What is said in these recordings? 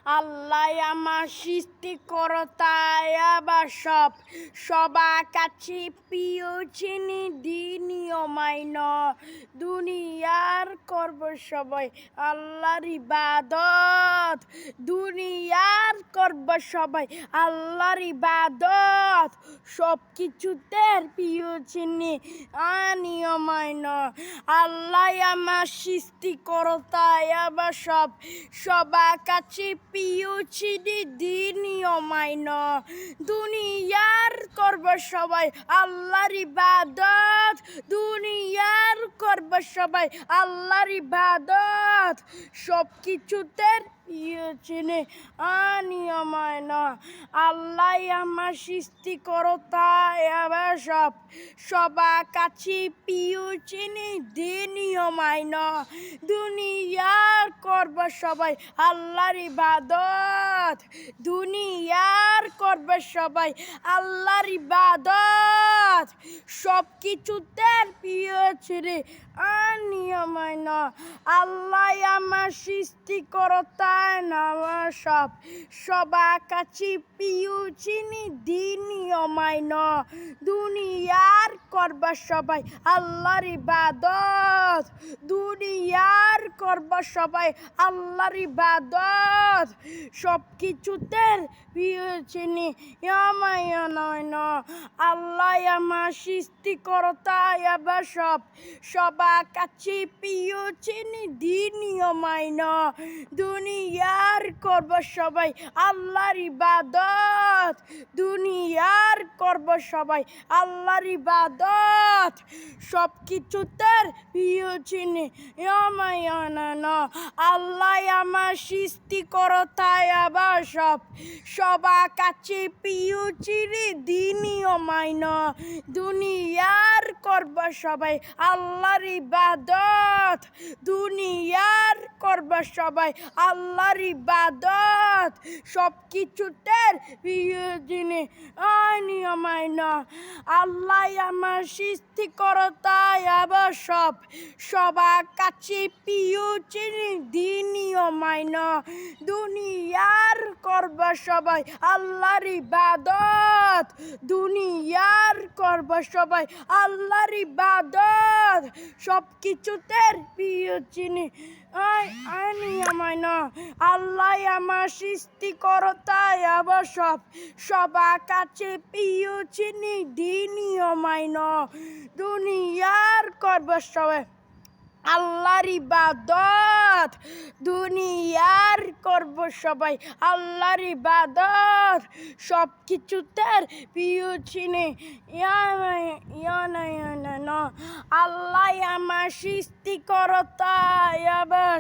আল্লাহ আমার সৃষ্টিকর্তায় আবার সবার কাছে প্রিয় চিনি দিনীয় মাইন দুনিয়ার করব সবাই আল্লাহর ইবাদত দুনিয়ার করব সবাই আল্লাহর ইবাদত সব কিছুতে প্রিয় চিনি আনিয় মাইন আল্লাহ আমার সৃষ্টিকর্তায় আবার সবার কাছে প্রিয় চিনি দিনীয় মাইন দুনিয়ার করব সবাই আল্লাহর ইবাদত দুনিয়ার করব সবাই আল্লাহর ইবাদত সব কিছুতে প্রিয় চিনি আনিয় মাইন আল্লাহ আমার সৃষ্টিকর্তা আবার সবার কাছে প্রিয় চিনি দিনীয় মাইন দুনিয়ার করব সবাই আল্লাহর ইবাদত দুনিয়ার করব সবাই আল্লাহর ইবাদত সব কিছুতে প্রিয় চিনি আনিয় মাইন আল্লাহ আমার সৃষ্টিকর্তা আমার সবার কাছে প্রিয় চিনি দিনীয় মাইন দুনিয়ার করব সবাই আল্লাহর ইবাদত দুনিয়ার করব সবাই আল্লাহর ইবাদত সব কিছুতে প্রিয় চিনি মাইন আল্লাহ আমার সৃষ্টিকর্তা আবার সবার কাছে প্রিয় চিনি দিনীয় মাইন দুনিয়ার করব সবাই আল্লাহর ইবাদত দুনিয়ার করব সবাই আল্লাহর ইবাদত সব কিছুতে প্রিয় চিনি মাইন আল্লাহ আমার সৃষ্টিকর্তা আবার সবার কাছে প্রিয় চিনি দিনীয় মাইন দুনিয়ার করব সবাই আল্লাহর ইবাদত দুনিয়ার করব সবাই আল্লাহর ইবাদত সব কিছুতে প্রিয় চিনি আনিয় মাইন আল্লাহ আমার সৃষ্টিকর্তা আবার সবার কাছে প্রিয় চিনি দিনীয় মাইন দুনিয়ার করব সবাই আল্লাহর ইবাদত দুনিয়ার করব সবাই আল্লাহর ইবাদত সব কিছুতে প্রিয় চিনি আনিয় মাইন আল্লাহ আমার সৃষ্টিকর্তা আবার সবার কাছে প্রিয় চিনি দিনীয় মাইন দুনিয়ার করব সবাই আল্লাহর ইবাদত দুনিয়ার করব সবাই আল্লাহর ইবাদত সব কিছুতে প্রিয় চিনি আল্লাহ আমার সৃষ্টিকর্তা আবার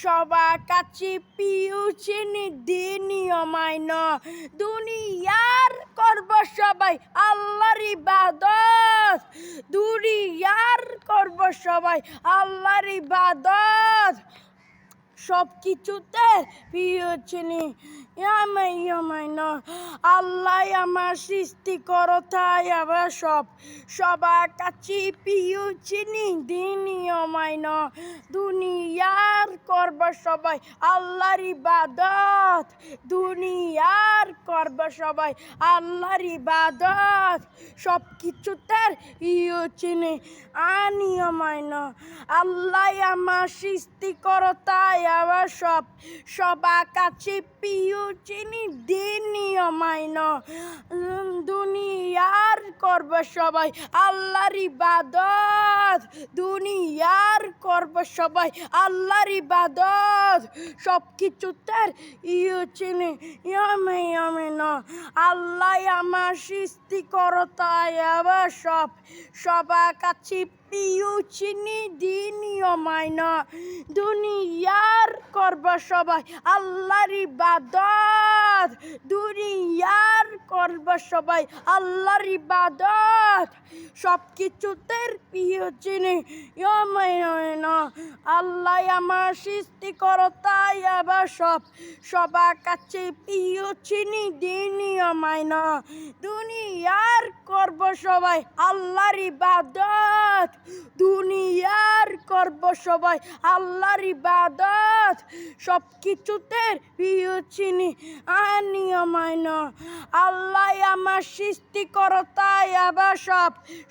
সবার কাছে প্রিয় চিনি দিনীয় মাইন দুনিয়ার করব সবাই আল্লাহর ইবাদত দুনিয়ার করব সবাই আল্লাহর ইবাদত সব কিছুতে প্রিয় চিনি মাইন আল্লাহ আমার সৃষ্টিকর্তা আবার সবার কাছে প্রিয় চিনি দিনীয় মাইন দুনিয়ার করব সবাই আল্লাহর ইবাদত দুনিয়ার করব সবাই আল্লাহর ইবাদত সব কিছুতে প্রিয় চিনি আনিয় মাইন আল্লাহ আমার সৃষ্টিকর্তা আবার সবার কাছে প্রিয় চিনি দিনীয় মাইন দুনিয়ার করব সবাই আল্লাহর ইবাদত দুনিয়ার করব সবাই আল্লাহর ইবাদত সব কিছুতে চিনি মাইন আল্লাহ আমার সৃষ্টিকর্তা আবার সবার কাছে প্রিয় চিনি দিনীয় মাইন দুনিয়ার করব সবাই আল্লাহর ইবাদত দুনিয়ার করবে সবাই আল্লাহর ইবাদত সব কিছুতে প্রিয় চিনি না আল্লাহ আমার সৃষ্টিকর্তাই আবার সবার কাছে প্রিয় চিনি দিনই মাইনা দুনিয়ার করব সবাই আল্লাহর ইবাদত দুনিয়ার করব সবাই আল্লাহর ইবাদত সব কিছুতে প্রিয় চিনি মাইনা আল্লাহ আমার সৃষ্টিকর্তাই আবার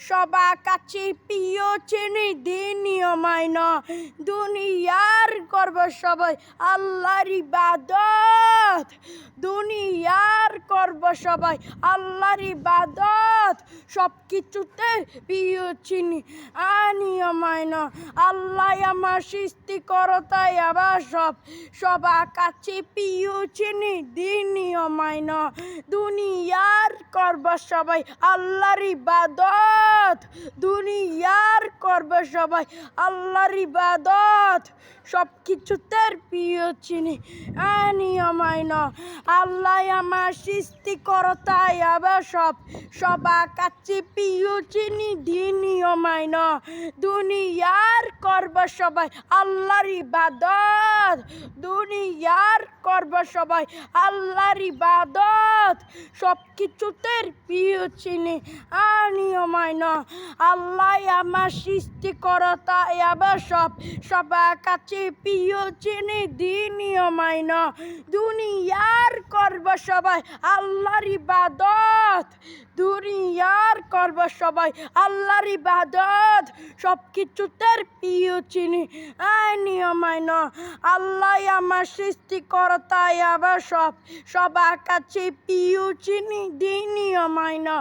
সবার কাছে প্রিয় চিনি দিনই মাইনা দুনিয়ার করব সবাই আল্লাহর ইবাদত দুনিয়ার করব সবাই আল্লাহর ইবাদত সব কিছুতে প্রিয় চিনি মাইনা আল্লাহ আমার সৃষ্টিকর্তাই আবার সবার কাছে প্রিয় চিনি দিনই মাইনা দুনিয়ার করব সবাই আল্লাহর ইবাদত দুনিয়ার করব সবাই আল্লাহর ইবাদত সব কিছুতে প্রিয় চিনি মাইনা আল্লাহ আমার সৃষ্টিকর্তাই আবার সবার কাছে প্রিয় চিনি দিনই মাইনা দুনিয়ার করব সবাই আল্লাহর ইবাদত দুনিয়ার করব সবাই আল্লাহর ইবাদত সব কিছুতে প্রিয় চিনি মাইনা আল্লাহ আমার সৃষ্টিকর্তাই আবার সবার কাছে প্রিয় চিনি দিনই মাইনা দুনিয়ার করব সবাই আল্লাহর ইবাদত দুনিয়ার করব সবাই আল্লাহর ইবাদত সব কিছুতে প্রিয় চিনি মাইনা আল্লাহ আমার সৃষ্টিকর্তাই আবার সবার কাছে প্রিয় চিনি দিনই মাইনা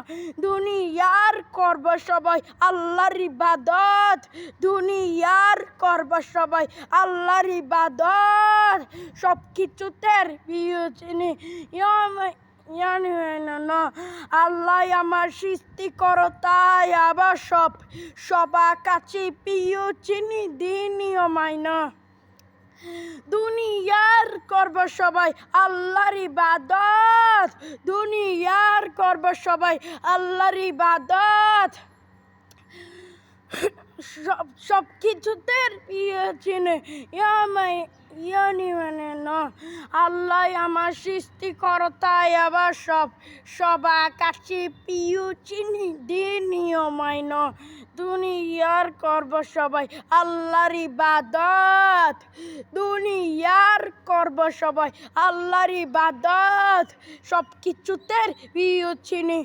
দুনিয়ার করব সবাই আল্লাহর ইবাদত দুনিয়ার করব সবাই আল্লাহর ইবাদত সব কিছুতে প্রিয় চিনি আল্লাহ আমার সৃষ্টিকর্তাই আবার সবার কাছে প্রিয় চিনি দিনই মাইনা দুনিয়ার করব সবাই আল্লাহর ইবাদত দুনিয়ার করব সবাই আল্লাহর ইবাদত সব কিছুতে প্রিয় চিনি আল্লাহ আমার সৃষ্টিকর্তাই আবার সবার কাছে প্রিয় চিনি দিনই মাইনা দুনিয়ার করব সবাই আল্লাহর ইবাদত দুনিয়ার করব সবাই আল্লাহর ইবাদত সব কিছুতে প্রিয় চিনি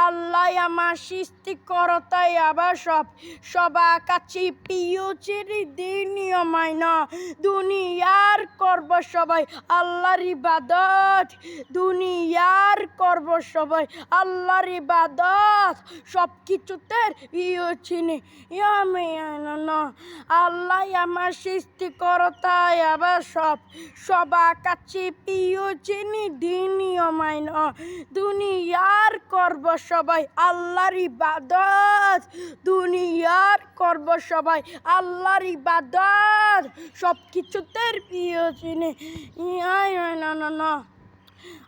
আল্লাহ আমার সৃষ্টিকর্তাই আবার সবার কাছে প্রিয় চিনি দিনই মাইনা দুনিয়ার করব সবাই আল্লাহর ইবাদত দুনিয়ার করব সবাই আল্লাহর ইবাদত সব কিছুতে প্রিয় চিনি আল্লাহ আমার সৃষ্টিকর্তাই আবার সবার কাছে প্রিয় চিনি দিনই মাইনা দুনিয়ার করব সবাই আল্লাহর ইবাদত দুনিয়ার করব সবাই আল্লাহর ইবাদত সব কিছুতে প্রিয় চিনি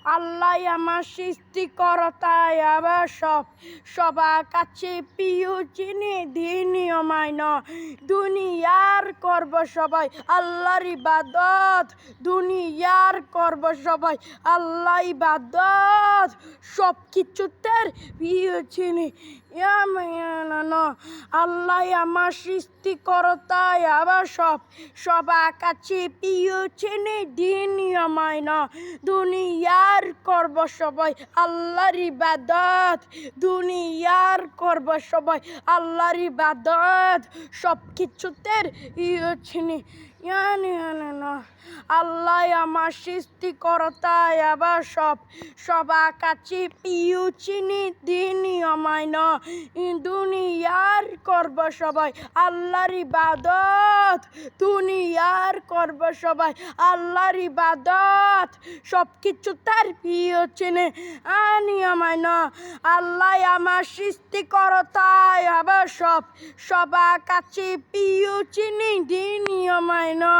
আল্লাহ আমার সৃষ্টিকর্তাই আবার সবার কাছে প্রিয় চিনি দিনই মাইনা দুনিয়ার করব সবাই আল্লাহর ইবাদত দুনিয়ার করব সবাই আল্লাহ ইবাদত সব কিছুতে প্রিয় চিনি আল্লাহ আমার সৃষ্টিকর্তাই আবার সবার কাছে প্রিয় চিনি দিনই মাইনা দুনিয়ার করব সবাই আল্লাহর ইবাদত দুনিয়ার করব সবাই আল্লাহর ইবাদত সব কিছুতে প্রিয় চিনি আল্লাহ আমার সৃষ্টিকর্তাই আবার সবার কাছে প্রিয় চিনি দিনই মাইনা দুনিয়ার করব সবাই আল্লাহর ইবাদত দুনিয়ার করব সবাই আল্লাহর ইবাদত সব কিছুতে প্রিয় চিনি মাইনা আল্লাহ আমার সৃষ্টিকর্তাই আবার সবার কাছে প্রিয় চিনি দিনই মাইনা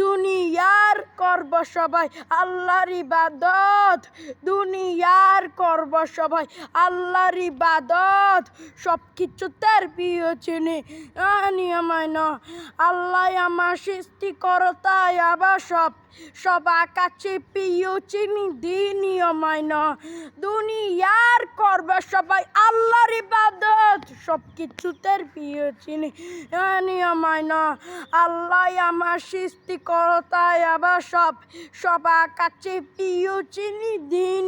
দুনিয়ার দুনিয়ার করব সবাই আল্লাহর ইবাদত, দুনিয়ার করব সবাই আল্লাহর ইবাদত, সব কিছু তার প্রিয় চিনি নিয়মায় না। আল্লাহ আমার সৃষ্টিকর্তাই আবার সবার কাছে প্রিয় চিনি নিয়মায় না। দুনিয়ার করব সবাই আল্লাহর ইবাদত, সব কিছু তার প্রিয় চিনি নিয়মায় না। আল্লাহ আমার সৃষ্টিকর্তাই আবার সবার কাছে প্রিয় চিনি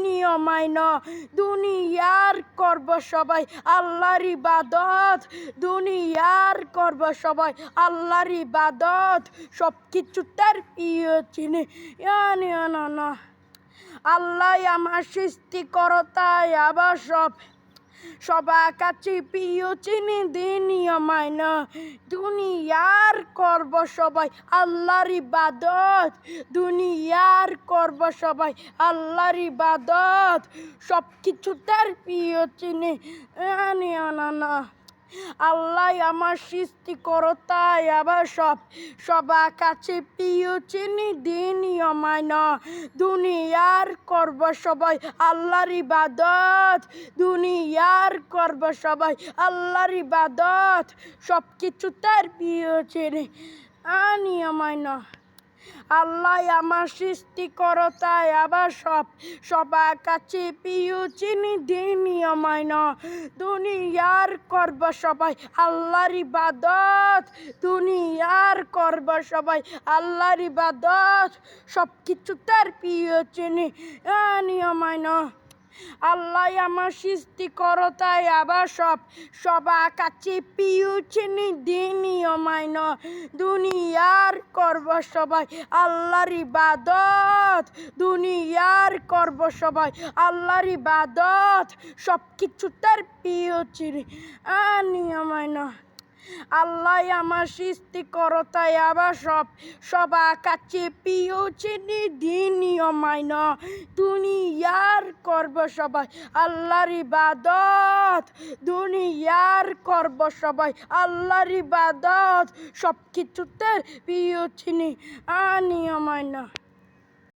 নিয়মায় না। দুনিয়ার করব সবাই আল্লাহর ইবাদত, দুনিয়ার করব সবাই আল্লাহর ইবাদত, সব কিছু তার প্রিয় চিনি না। আল্লাহ আমার সৃষ্টিকর্তাই আবার সবার কাছে প্রিয় চিনি নিয়মায় না। দুনিয়ার করব সবাই আল্লাহর ইবাদত, দুনিয়ার করব সবাই আল্লাহর ইবাদত, সব কিছু তার প্রিয় চিনি না। আল্লাহ আমার সৃষ্টিকর্তাই আবার সবার কাছে প্রিয় চিনি নিয়মায় না। দুনিয়ার করব সবাই আল্লাহর ইবাদত, দুনিয়ার করব সবাই আল্লাহর ইবাদত, সব কিছু তার প্রিয় চিনি নিয়মায় না। আল্লাহ আমার সৃষ্টিকর্তাই আবার সবার কাছে প্রিয় চিনি নিয়মায় না। দুনিয়ার করব সবাই আল্লাহর ইবাদত, দুনিয়ার করব সবাই আল্লাহর ইবাদত, সব কিছু তার প্রিয় চিনি নিয়মায় না। আল্লাহ আমার সৃষ্টিকর্তাই আবার সবার কাছে প্রিয় চিনি নিয়মায় না। দুনিয়ার করব সবাই আল্লাহর ইবাদত, দুনিয়ার করব সবাই আল্লাহর ইবাদত, সব কিছু তার প্রিয় চিনি নিয়মায় না। আল্লাহ আমার সৃষ্টিকর্তাই আবার সবার কাছে প্রিয় চিনি নিয়মায় না। দুনিয়ার করব সবাই আল্লাহর ইবাদত, দুনিয়ার করব সবাই আল্লাহর ইবাদত, সব কিছুতে প্রিয় চিনি নিয়মায় না।